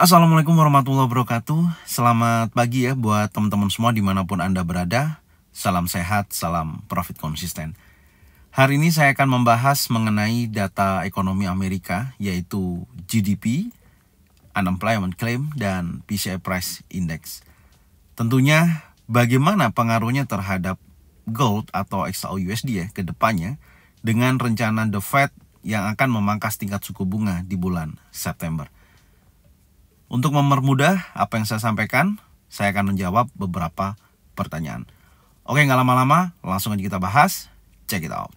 Assalamualaikum warahmatullahi wabarakatuh. Selamat pagi ya buat teman-teman semua dimanapun Anda berada. Salam sehat, salam profit konsisten. Hari ini saya akan membahas mengenai data ekonomi Amerika, yaitu GDP, Unemployment Claim, dan PCE Price Index. Tentunya bagaimana pengaruhnya terhadap gold atau XAU-USD ya ke depannya dengan rencana The Fed yang akan memangkas tingkat suku bunga di bulan September. Untuk mempermudah apa yang saya sampaikan, saya akan menjawab beberapa pertanyaan. Oke, nggak lama-lama, langsung aja kita bahas. Check it out.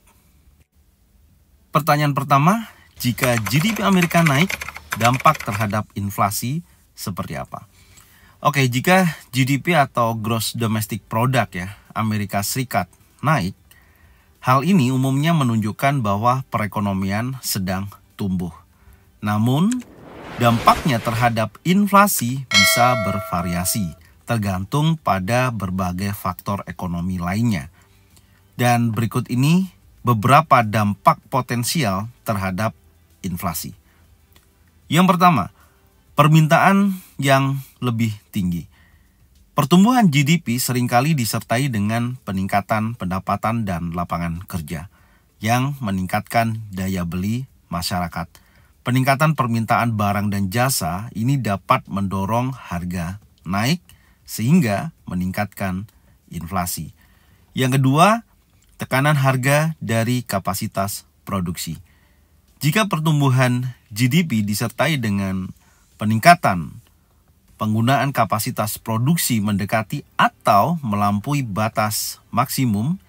Pertanyaan pertama, jika GDP Amerika naik, dampak terhadap inflasi seperti apa? Oke, jika GDP atau Gross Domestic Product ya, Amerika Serikat naik, hal ini umumnya menunjukkan bahwa perekonomian sedang tumbuh. Namun, dampaknya terhadap inflasi bisa bervariasi, tergantung pada berbagai faktor ekonomi lainnya. Dan berikut ini beberapa dampak potensial terhadap inflasi. Yang pertama, permintaan yang lebih tinggi. Pertumbuhan GDP seringkali disertai dengan peningkatan pendapatan dan lapangan kerja yang meningkatkan daya beli masyarakat. Peningkatan permintaan barang dan jasa ini dapat mendorong harga naik sehingga meningkatkan inflasi. Yang kedua, tekanan harga dari kapasitas produksi. Jika pertumbuhan GDP disertai dengan peningkatan penggunaan kapasitas produksi mendekati atau melampaui batas maksimum,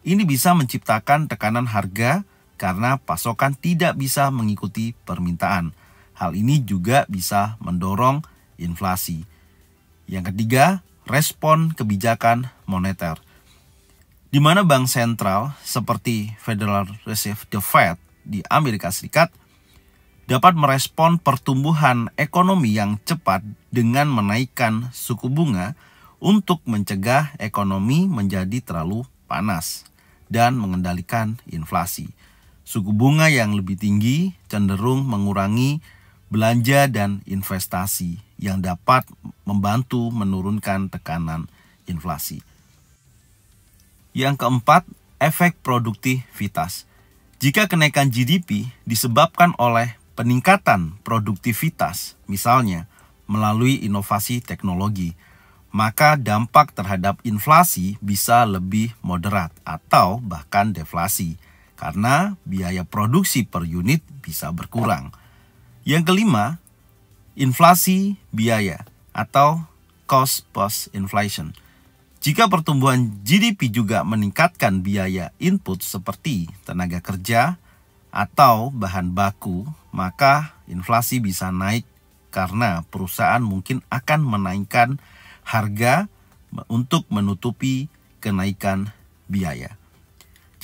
ini bisa menciptakan tekanan harga karena pasokan tidak bisa mengikuti permintaan. Hal ini juga bisa mendorong inflasi. Yang ketiga, respon kebijakan moneter. Di mana bank sentral seperti Federal Reserve The Fed di Amerika Serikat dapat merespon pertumbuhan ekonomi yang cepat dengan menaikkan suku bunga untuk mencegah ekonomi menjadi terlalu panas dan mengendalikan inflasi. Suku bunga yang lebih tinggi cenderung mengurangi belanja dan investasi yang dapat membantu menurunkan tekanan inflasi. Yang keempat, efek produktivitas. Jika kenaikan GDP disebabkan oleh peningkatan produktivitas, misalnya melalui inovasi teknologi, maka dampak terhadap inflasi bisa lebih moderat atau bahkan deflasi, karena biaya produksi per unit bisa berkurang. Yang kelima, inflasi biaya atau cost plus inflation. Jika pertumbuhan GDP juga meningkatkan biaya input seperti tenaga kerja atau bahan baku, maka inflasi bisa naik karena perusahaan mungkin akan menaikkan harga untuk menutupi kenaikan biaya.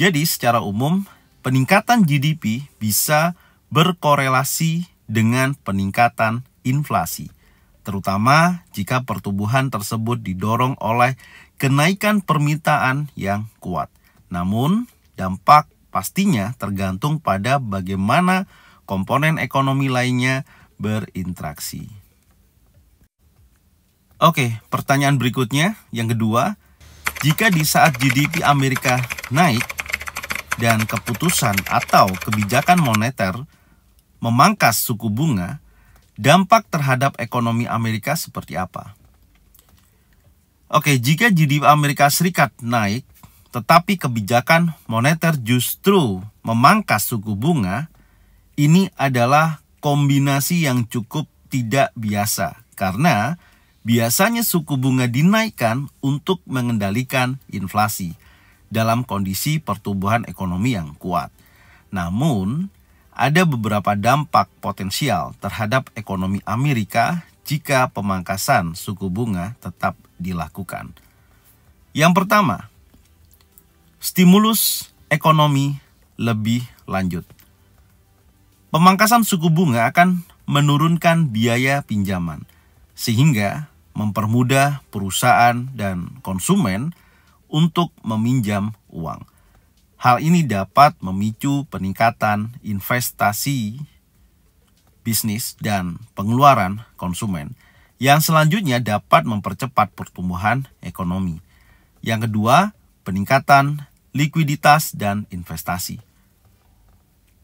Jadi secara umum, peningkatan GDP bisa berkorelasi dengan peningkatan inflasi, terutama jika pertumbuhan tersebut didorong oleh kenaikan permintaan yang kuat. Namun, dampak pastinya tergantung pada bagaimana komponen ekonomi lainnya berinteraksi. Oke, pertanyaan berikutnya, yang kedua, jika di saat GDP Amerika naik dan keputusan atau kebijakan moneter memangkas suku bunga, dampak terhadap ekonomi Amerika seperti apa? Oke, jika GDP Amerika Serikat naik, tetapi kebijakan moneter justru memangkas suku bunga, ini adalah kombinasi yang cukup tidak biasa, karena biasanya suku bunga dinaikkan untuk mengendalikan inflasi dalam kondisi pertumbuhan ekonomi yang kuat. Namun, ada beberapa dampak potensial terhadap ekonomi Amerika jika pemangkasan suku bunga tetap dilakukan. Yang pertama, stimulus ekonomi lebih lanjut. Pemangkasan suku bunga akan menurunkan biaya pinjaman, sehingga mempermudah perusahaan dan konsumen untuk meminjam uang. Hal ini dapat memicu peningkatan investasi bisnis dan pengeluaran konsumen, yang selanjutnya dapat mempercepat pertumbuhan ekonomi. Yang kedua, peningkatan likuiditas dan investasi.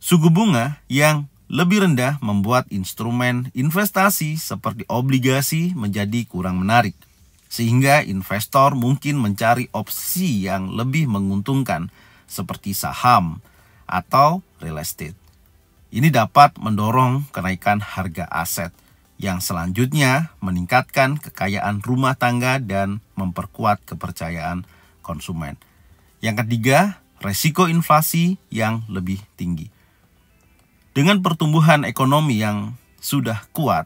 Suku bunga yang lebih rendah membuat instrumen investasi seperti obligasi menjadi kurang menarik, sehingga investor mungkin mencari opsi yang lebih menguntungkan seperti saham atau real estate. Ini dapat mendorong kenaikan harga aset yang selanjutnya meningkatkan kekayaan rumah tangga dan memperkuat kepercayaan konsumen. Yang ketiga, resiko inflasi yang lebih tinggi. Dengan pertumbuhan ekonomi yang sudah kuat,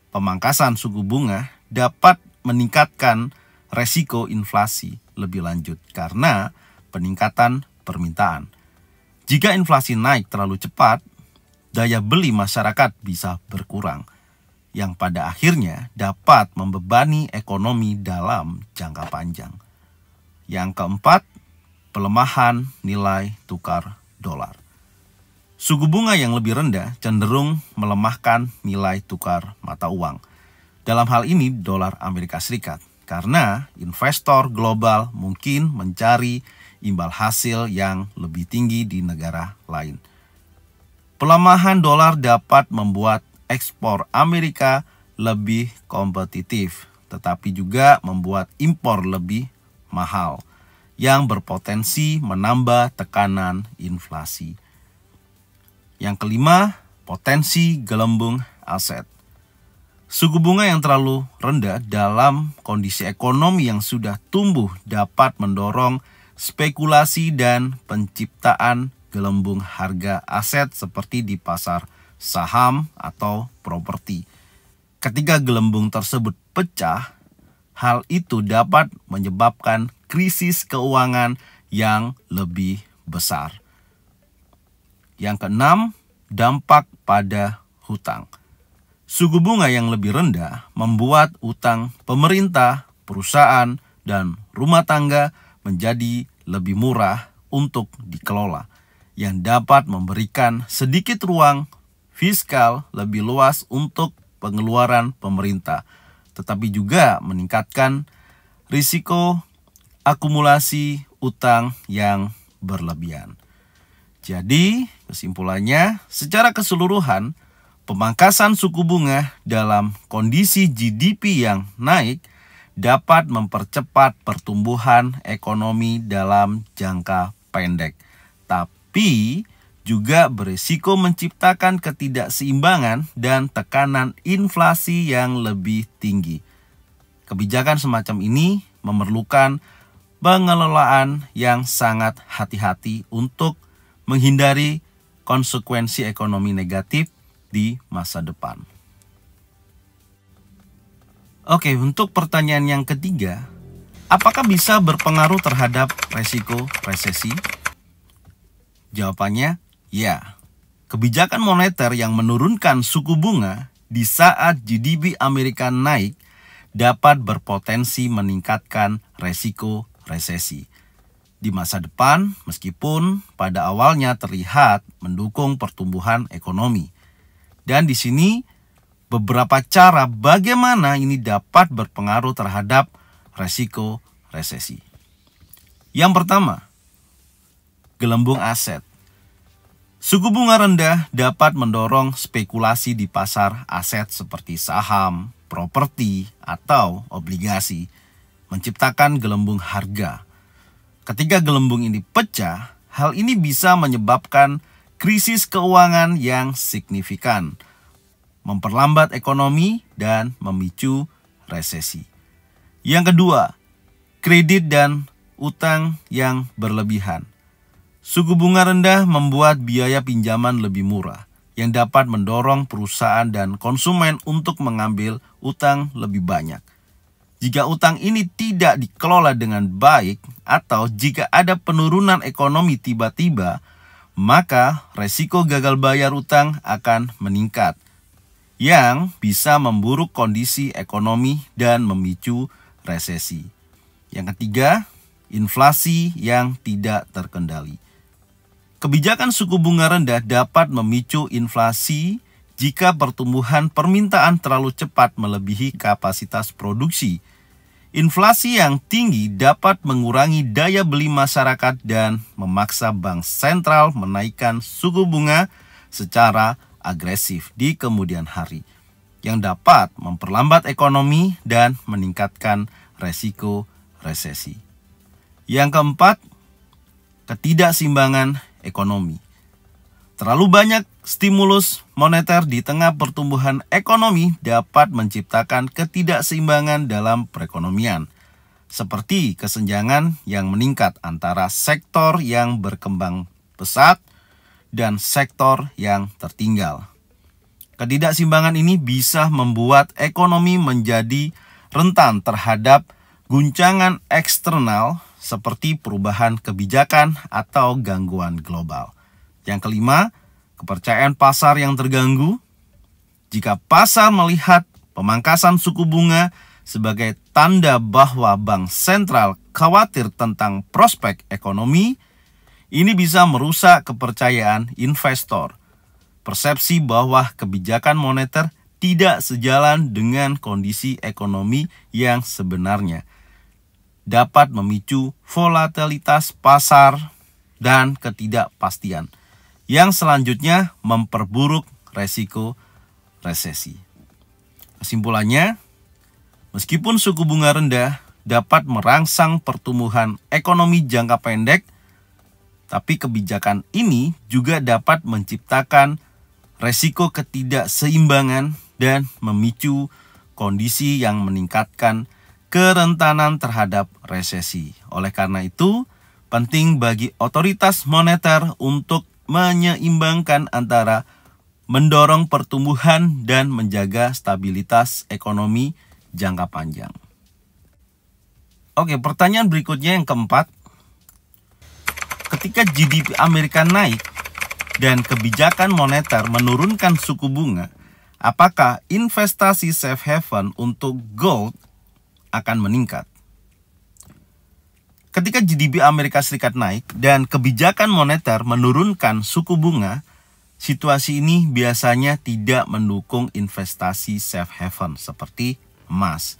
pemangkasan suku bunga dapat meningkatkan resiko inflasi lebih lanjut karena peningkatan permintaan. Jika inflasi naik terlalu cepat, daya beli masyarakat bisa berkurang, yang pada akhirnya dapat membebani ekonomi dalam jangka panjang. Yang keempat, pelemahan nilai tukar dolar. Suku bunga yang lebih rendah cenderung melemahkan nilai tukar mata uang. Dalam hal ini dolar Amerika Serikat, karena investor global mungkin mencari imbal hasil yang lebih tinggi di negara lain. Pelemahan dolar dapat membuat ekspor Amerika lebih kompetitif, tetapi juga membuat impor lebih mahal, yang berpotensi menambah tekanan inflasi. Yang kelima, potensi gelembung aset. Suku bunga yang terlalu rendah dalam kondisi ekonomi yang sudah tumbuh dapat mendorong spekulasi dan penciptaan gelembung harga aset seperti di pasar saham atau properti. Ketika gelembung tersebut pecah, hal itu dapat menyebabkan krisis keuangan yang lebih besar. Yang keenam, dampak pada hutang. Suku bunga yang lebih rendah membuat utang pemerintah, perusahaan, dan rumah tangga menjadi lebih murah untuk dikelola, yang dapat memberikan sedikit ruang fiskal lebih luas untuk pengeluaran pemerintah, tetapi juga meningkatkan risiko akumulasi utang yang berlebihan. Jadi, kesimpulannya, secara keseluruhan, pemangkasan suku bunga dalam kondisi GDP yang naik dapat mempercepat pertumbuhan ekonomi dalam jangka pendek, tapi juga berisiko menciptakan ketidakseimbangan dan tekanan inflasi yang lebih tinggi. Kebijakan semacam ini memerlukan pengelolaan yang sangat hati-hati untuk menghindari konsekuensi ekonomi negatif di masa depan. Oke, untuk pertanyaan yang ketiga, apakah bisa berpengaruh terhadap resiko resesi? Jawabannya, ya. Kebijakan moneter yang menurunkan suku bunga di saat GDP Amerika naik dapat berpotensi meningkatkan resiko resesi di masa depan, meskipun pada awalnya terlihat mendukung pertumbuhan ekonomi. Dan di sini beberapa cara bagaimana ini dapat berpengaruh terhadap resiko resesi. Yang pertama, gelembung aset. Suku bunga rendah dapat mendorong spekulasi di pasar aset seperti saham, properti, atau obligasi, menciptakan gelembung harga. Ketika gelembung ini pecah, hal ini bisa menyebabkan krisis keuangan yang signifikan, memperlambat ekonomi, dan memicu resesi. Yang kedua, kredit dan utang yang berlebihan. Suku bunga rendah membuat biaya pinjaman lebih murah, yang dapat mendorong perusahaan dan konsumen untuk mengambil utang lebih banyak. Jika utang ini tidak dikelola dengan baik, atau jika ada penurunan ekonomi tiba-tiba, maka resiko gagal bayar utang akan meningkat, yang bisa memburuk kondisi ekonomi dan memicu resesi. Yang ketiga, inflasi yang tidak terkendali. Kebijakan suku bunga rendah dapat memicu inflasi jika pertumbuhan permintaan terlalu cepat melebihi kapasitas produksi. Inflasi yang tinggi dapat mengurangi daya beli masyarakat dan memaksa bank sentral menaikkan suku bunga secara agresif di kemudian hari, yang dapat memperlambat ekonomi dan meningkatkan resiko resesi. Yang keempat, ketidakseimbangan ekonomi. Terlalu banyak stimulus moneter di tengah pertumbuhan ekonomi dapat menciptakan ketidakseimbangan dalam perekonomian, seperti kesenjangan yang meningkat antara sektor yang berkembang pesat dan sektor yang tertinggal. Ketidakseimbangan ini bisa membuat ekonomi menjadi rentan terhadap guncangan eksternal seperti perubahan kebijakan atau gangguan global. Yang kelima, kepercayaan pasar yang terganggu. Jika pasar melihat pemangkasan suku bunga sebagai tanda bahwa bank sentral khawatir tentang prospek ekonomi, ini bisa merusak kepercayaan investor. Persepsi bahwa kebijakan moneter tidak sejalan dengan kondisi ekonomi yang sebenarnya dapat memicu volatilitas pasar dan ketidakpastian, yang selanjutnya memperburuk resiko resesi. Kesimpulannya, meskipun suku bunga rendah dapat merangsang pertumbuhan ekonomi jangka pendek, tapi kebijakan ini juga dapat menciptakan resiko ketidakseimbangan dan memicu kondisi yang meningkatkan kerentanan terhadap resesi. Oleh karena itu, penting bagi otoritas moneter untuk menyeimbangkan antara mendorong pertumbuhan dan menjaga stabilitas ekonomi jangka panjang. Oke, pertanyaan berikutnya yang keempat. Ketika GDP Amerika naik dan kebijakan moneter menurunkan suku bunga, apakah investasi safe haven untuk gold akan meningkat? Ketika GDP Amerika Serikat naik dan kebijakan moneter menurunkan suku bunga, situasi ini biasanya tidak mendukung investasi safe haven seperti emas.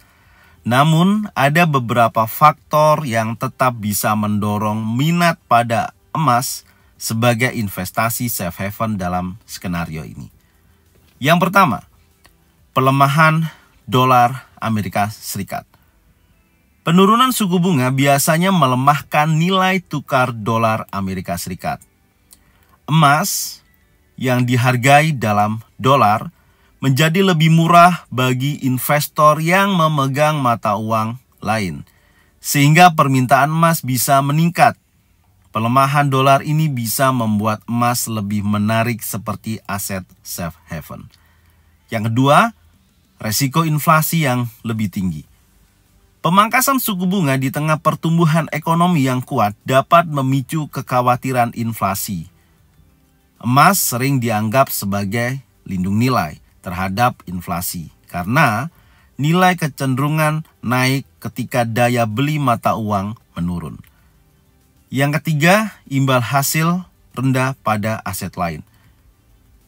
Namun, ada beberapa faktor yang tetap bisa mendorong minat pada emas sebagai investasi safe haven dalam skenario ini. Yang pertama, pelemahan dolar Amerika Serikat. Penurunan suku bunga biasanya melemahkan nilai tukar dolar Amerika Serikat. Emas yang dihargai dalam dolar menjadi lebih murah bagi investor yang memegang mata uang lain, sehingga permintaan emas bisa meningkat. Pelemahan dolar ini bisa membuat emas lebih menarik seperti aset safe haven. Yang kedua, resiko inflasi yang lebih tinggi. Pemangkasan suku bunga di tengah pertumbuhan ekonomi yang kuat dapat memicu kekhawatiran inflasi. Emas sering dianggap sebagai lindung nilai terhadap inflasi karena nilai kecenderungan naik ketika daya beli mata uang menurun. Yang ketiga, imbal hasil rendah pada aset lain.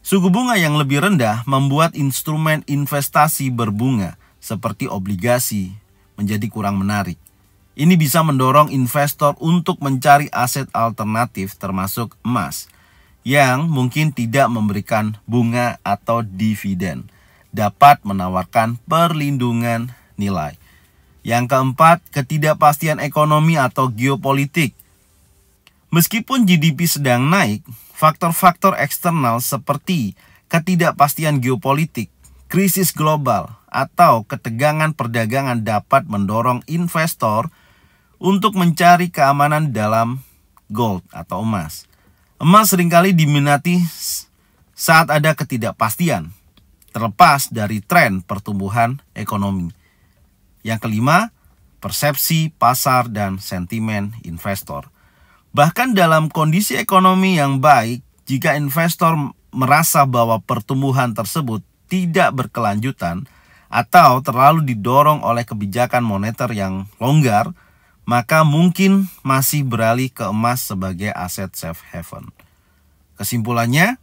Suku bunga yang lebih rendah membuat instrumen investasi berbunga seperti obligasi menjadi kurang menarik. Ini bisa mendorong investor untuk mencari aset alternatif termasuk emas yang mungkin tidak memberikan bunga atau dividen, dapat menawarkan perlindungan nilai. Yang keempat, ketidakpastian ekonomi atau geopolitik. Meskipun GDP sedang naik, faktor-faktor eksternal seperti ketidakpastian geopolitik, krisis global, atau ketegangan perdagangan dapat mendorong investor untuk mencari keamanan dalam gold atau emas. Emas seringkali diminati saat ada ketidakpastian, terlepas dari tren pertumbuhan ekonomi. Yang kelima, persepsi pasar dan sentimen investor. Bahkan dalam kondisi ekonomi yang baik, jika investor merasa bahwa pertumbuhan tersebut tidak berkelanjutan atau terlalu didorong oleh kebijakan moneter yang longgar, maka mungkin masih beralih ke emas sebagai aset safe haven. Kesimpulannya,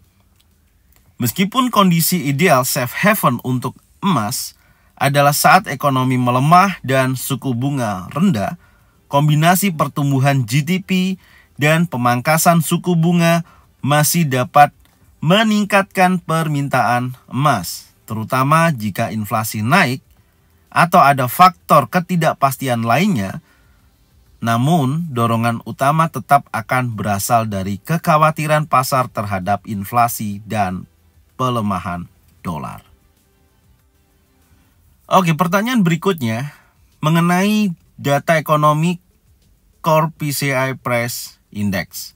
Meskipun kondisi ideal safe haven untuk emas adalah saat ekonomi melemah dan suku bunga rendah, kombinasi pertumbuhan GDP dan pemangkasan suku bunga masih dapat meningkatkan permintaan emas, terutama jika inflasi naik atau ada faktor ketidakpastian lainnya. Namun, dorongan utama tetap akan berasal dari kekhawatiran pasar terhadap inflasi dan pelemahan dolar. Oke, pertanyaan berikutnya mengenai data ekonomi Core PCI Price Index.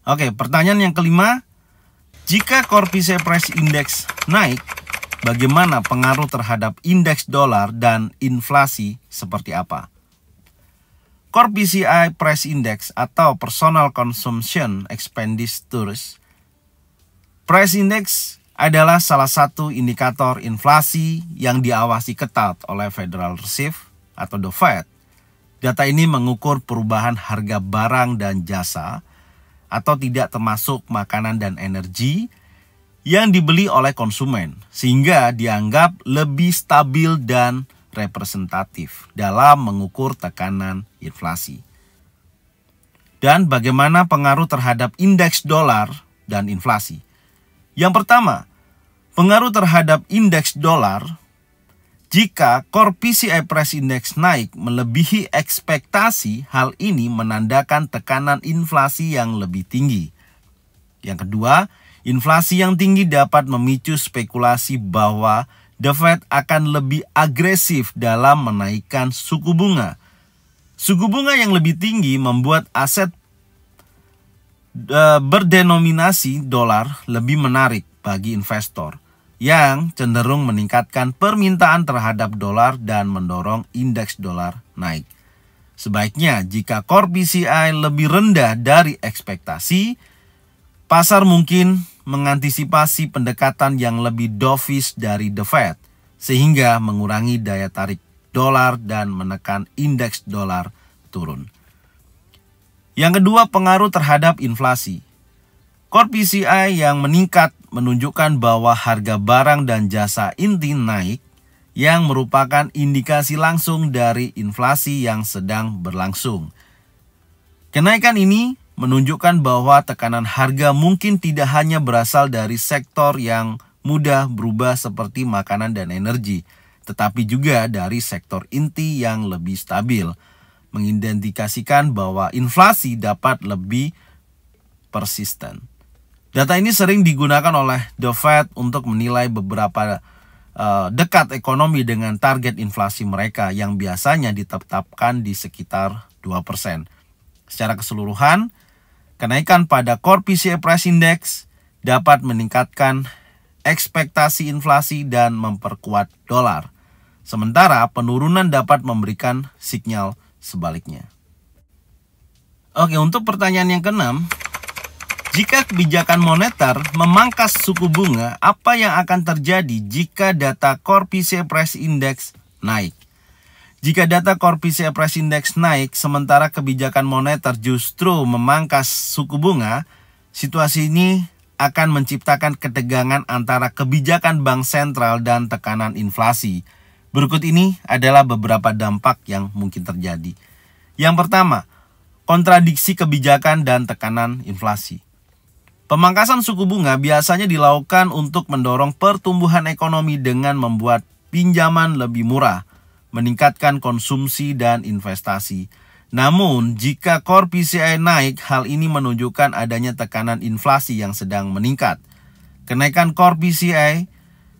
Oke, pertanyaan yang kelima, jika Core PCI Price Index naik, bagaimana pengaruh terhadap indeks dolar dan inflasi seperti apa? Core PCI Price Index atau Personal Consumption Expenditures Price Index adalah salah satu indikator inflasi yang diawasi ketat oleh Federal Reserve atau The Fed. Data ini mengukur perubahan harga barang dan jasa atau tidak termasuk makanan dan energi yang dibeli oleh konsumen, sehingga dianggap lebih stabil dan representatif dalam mengukur tekanan inflasi. Dan bagaimana pengaruh terhadap indeks dolar dan inflasi? Yang pertama, pengaruh terhadap indeks dolar. Jika Core PCI Price Index naik melebihi ekspektasi, hal ini menandakan tekanan inflasi yang lebih tinggi. Yang kedua, inflasi yang tinggi dapat memicu spekulasi bahwa The Fed akan lebih agresif dalam menaikkan suku bunga. Suku bunga yang lebih tinggi membuat aset berdenominasi dolar lebih menarik bagi investor, yang cenderung meningkatkan permintaan terhadap dolar dan mendorong indeks dolar naik. Sebaiknya jika Core PCI lebih rendah dari ekspektasi, pasar mungkin mengantisipasi pendekatan yang lebih dovish dari The Fed, sehingga mengurangi daya tarik dolar dan menekan indeks dolar turun. Yang kedua, pengaruh terhadap inflasi. Core PCI yang meningkat menunjukkan bahwa harga barang dan jasa inti naik, yang merupakan indikasi langsung dari inflasi yang sedang berlangsung. Kenaikan ini menunjukkan bahwa tekanan harga mungkin tidak hanya berasal dari sektor yang mudah berubah seperti makanan dan energi, tetapi juga dari sektor inti yang lebih stabil, mengidentifikasikan bahwa inflasi dapat lebih persisten. Data ini sering digunakan oleh The Fed untuk menilai beberapa dekat ekonomi dengan target inflasi mereka yang biasanya ditetapkan di sekitar 2%. Secara keseluruhan, kenaikan pada Core PCI Price Index dapat meningkatkan ekspektasi inflasi dan memperkuat dolar. Sementara penurunan dapat memberikan sinyal sebaliknya. Oke, untuk pertanyaan yang keenam, jika kebijakan moneter memangkas suku bunga, apa yang akan terjadi jika data Core PCI Price Index naik? Jika data Core PCI Price Index naik, sementara kebijakan moneter justru memangkas suku bunga, situasi ini akan menciptakan ketegangan antara kebijakan bank sentral dan tekanan inflasi. Berikut ini adalah beberapa dampak yang mungkin terjadi. Yang pertama, kontradiksi kebijakan dan tekanan inflasi. Pemangkasan suku bunga biasanya dilakukan untuk mendorong pertumbuhan ekonomi dengan membuat pinjaman lebih murah, meningkatkan konsumsi dan investasi. Namun, jika Core PCI naik, hal ini menunjukkan adanya tekanan inflasi yang sedang meningkat. Kenaikan Core PCI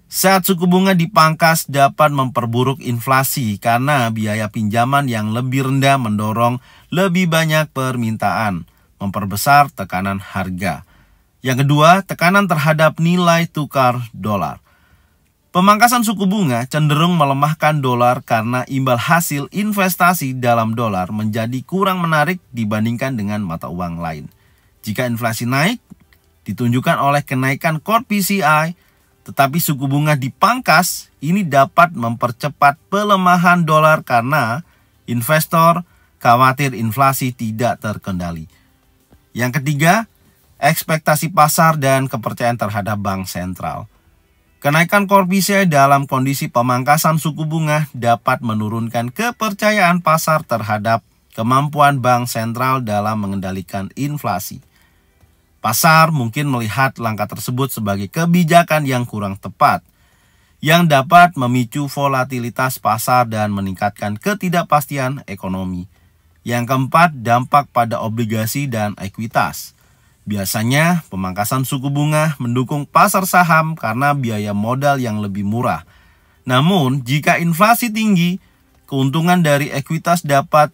saat suku bunga dipangkas dapat memperburuk inflasi karena biaya pinjaman yang lebih rendah mendorong lebih banyak permintaan, memperbesar tekanan harga. Yang kedua, tekanan terhadap nilai tukar dolar. Pemangkasan suku bunga cenderung melemahkan dolar karena imbal hasil investasi dalam dolar menjadi kurang menarik dibandingkan dengan mata uang lain. Jika inflasi naik, ditunjukkan oleh kenaikan Core PCI, tetapi suku bunga dipangkas, ini dapat mempercepat pelemahan dolar karena investor khawatir inflasi tidak terkendali. Yang ketiga, ekspektasi pasar dan kepercayaan terhadap bank sentral. Kenaikan core PCI dalam kondisi pemangkasan suku bunga dapat menurunkan kepercayaan pasar terhadap kemampuan bank sentral dalam mengendalikan inflasi. Pasar mungkin melihat langkah tersebut sebagai kebijakan yang kurang tepat, yang dapat memicu volatilitas pasar dan meningkatkan ketidakpastian ekonomi. Yang keempat, dampak pada obligasi dan ekuitas. Biasanya, pemangkasan suku bunga mendukung pasar saham karena biaya modal yang lebih murah. Namun, jika inflasi tinggi, keuntungan dari ekuitas dapat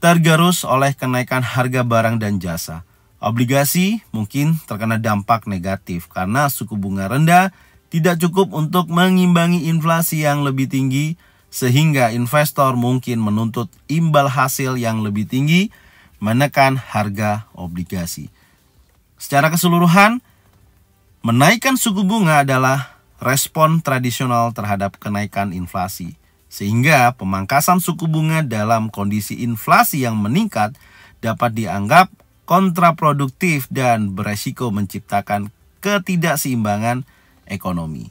tergerus oleh kenaikan harga barang dan jasa. Obligasi mungkin terkena dampak negatif karena suku bunga rendah tidak cukup untuk mengimbangi inflasi yang lebih tinggi, sehingga investor mungkin menuntut imbal hasil yang lebih tinggi, menekan harga obligasi. Secara keseluruhan, menaikkan suku bunga adalah respon tradisional terhadap kenaikan inflasi, sehingga pemangkasan suku bunga dalam kondisi inflasi yang meningkat dapat dianggap kontraproduktif dan beresiko menciptakan ketidakseimbangan ekonomi.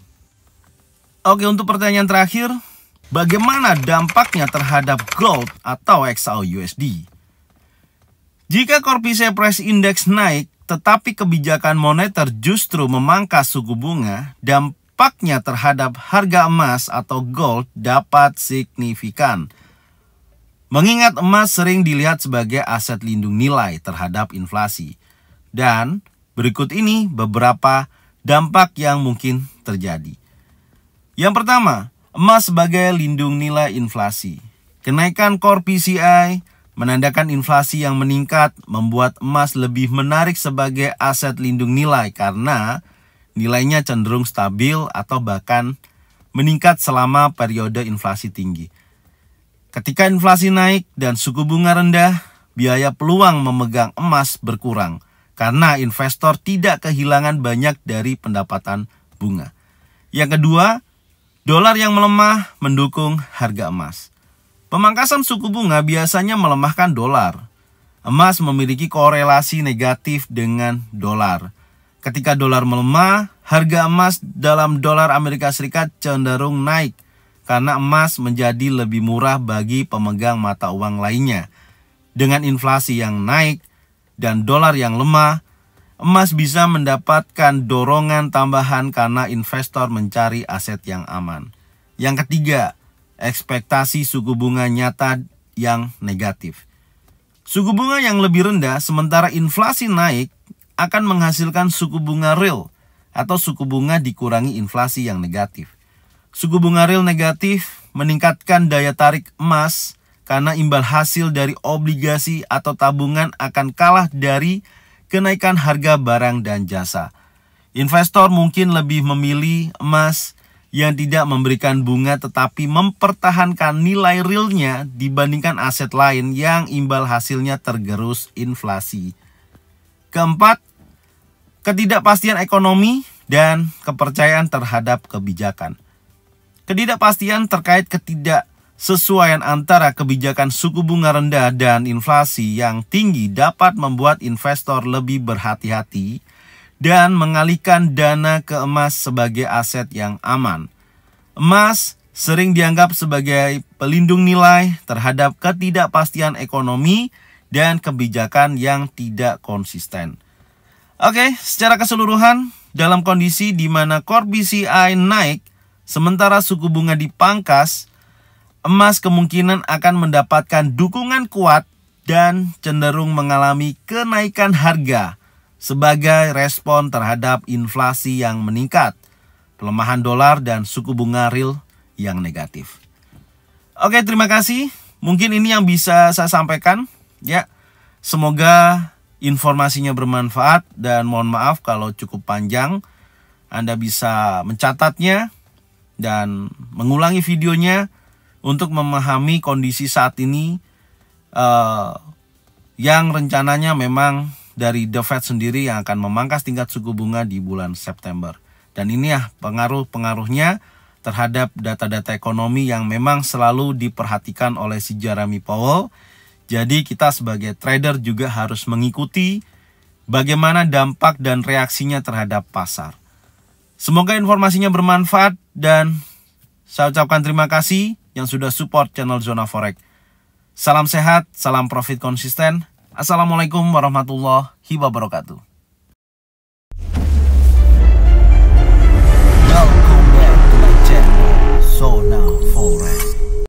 Oke, untuk pertanyaan terakhir, bagaimana dampaknya terhadap gold atau XAUUSD? Jika core PCI Price Index naik, tetapi kebijakan moneter justru memangkas suku bunga, dampaknya terhadap harga emas atau gold dapat signifikan. Mengingat emas sering dilihat sebagai aset lindung nilai terhadap inflasi. Dan berikut ini beberapa dampak yang mungkin terjadi. Yang pertama, emas sebagai lindung nilai inflasi. Kenaikan core PCI menandakan inflasi yang meningkat membuat emas lebih menarik sebagai aset lindung nilai karena nilainya cenderung stabil atau bahkan meningkat selama periode inflasi tinggi. Ketika inflasi naik dan suku bunga rendah, biaya peluang memegang emas berkurang karena investor tidak kehilangan banyak dari pendapatan bunga. Yang kedua, dolar yang melemah mendukung harga emas. Pemangkasan suku bunga biasanya melemahkan dolar. Emas memiliki korelasi negatif dengan dolar. Ketika dolar melemah, harga emas dalam dolar Amerika Serikat cenderung naik karena emas menjadi lebih murah bagi pemegang mata uang lainnya. Dengan inflasi yang naik dan dolar yang lemah, emas bisa mendapatkan dorongan tambahan karena investor mencari aset yang aman. Yang ketiga, ekspektasi suku bunga nyata yang negatif. Suku bunga yang lebih rendah sementara inflasi naik akan menghasilkan suku bunga real atau suku bunga dikurangi inflasi yang negatif. Suku bunga real negatif meningkatkan daya tarik emas karena imbal hasil dari obligasi atau tabungan akan kalah dari kenaikan harga barang dan jasa. Investor mungkin lebih memilih emas yang tidak memberikan bunga tetapi mempertahankan nilai realnya dibandingkan aset lain yang imbal hasilnya tergerus inflasi. Keempat, ketidakpastian ekonomi dan kepercayaan terhadap kebijakan. Ketidakpastian terkait ketidaksesuaian antara kebijakan suku bunga rendah dan inflasi yang tinggi dapat membuat investor lebih berhati-hati dan mengalihkan dana ke emas sebagai aset yang aman. Emas sering dianggap sebagai pelindung nilai terhadap ketidakpastian ekonomi dan kebijakan yang tidak konsisten. Oke, secara keseluruhan, dalam kondisi di mana core PCI naik, sementara suku bunga dipangkas, emas kemungkinan akan mendapatkan dukungan kuat dan cenderung mengalami kenaikan harga sebagai respon terhadap inflasi yang meningkat, pelemahan dolar, dan suku bunga real yang negatif. Oke, terima kasih. Mungkin ini yang bisa saya sampaikan. Ya, semoga informasinya bermanfaat dan mohon maaf kalau cukup panjang. Anda bisa mencatatnya dan mengulangi videonya untuk memahami kondisi saat ini yang rencananya memang dari The Fed sendiri yang akan memangkas tingkat suku bunga di bulan September. Dan ini ya pengaruh-pengaruhnya terhadap data-data ekonomi yang memang selalu diperhatikan oleh si Jeremy Powell. Jadi kita sebagai trader juga harus mengikuti bagaimana dampak dan reaksinya terhadap pasar. Semoga informasinya bermanfaat dan saya ucapkan terima kasih yang sudah support channel Zona Forex. Salam sehat, salam profit konsisten. Assalamualaikum warahmatullahi wabarakatuh.